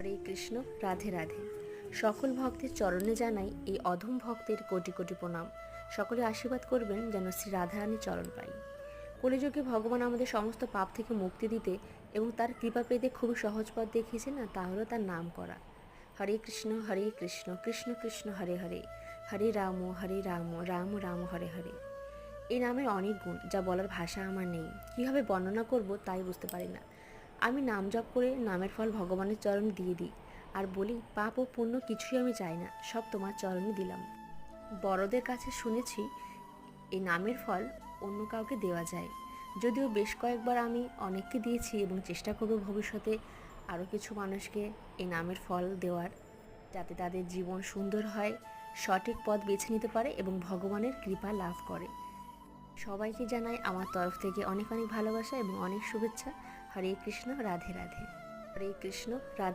হরে কৃষ্ণ, রাধে রাধে। সকল ভক্তের চরণে জানাই এই অধম ভক্তের কোটি কোটি প্রণাম। সকলে আশীর্বাদ করবেন যেন শ্রী রাধারানীর চরণ পাই। কলিযুগে ভগবান আমাদের সমস্ত পাপ থেকে মুক্তি দিতে এবং তার কৃপা পেতে খুবই সহজ পথ দেখিয়েছেন, না তা হলো তার নাম করা। হরে কৃষ্ণ কৃষ্ণ কৃষ্ণ হরে হরে, হরে রাম রাম রাম হরে হরে। এই নামের অনেক গুণ, যা বলার ভাষা আমার নেই। কীভাবে বর্ণনা করব তাই বুঝতে পারি না। আমি নাম জপ করে নামের ফল ভগবানের চরণে দিয়ে দিই আর বলি, পাপ ও পুণ্য কিছুই আমি চাই না, সব তোমার চরণে দিলাম। বড়দের কাছে শুনেছি এই নামের ফল অন্য কাউকে দেওয়া যায়, যদিও বেশ কয়েকবার আমি অনেককে দিয়েছি এবং চেষ্টা করব ভবিষ্যতে আরও কিছু মানুষকে এই নামের ফল দেওয়ার, যাতে তাদের জীবন সুন্দর হয়, সঠিক পথ বেছে নিতে পারে এবং ভগবানের কৃপা লাভ করে। সবাইকে জানাই আমার তরফ থেকে অনেক অনেক ভালোবাসা এবং অনেক শুভেচ্ছা। হরে কৃষ্ণ, রাধে রাধে। হরে কৃষ্ণ, রাধে।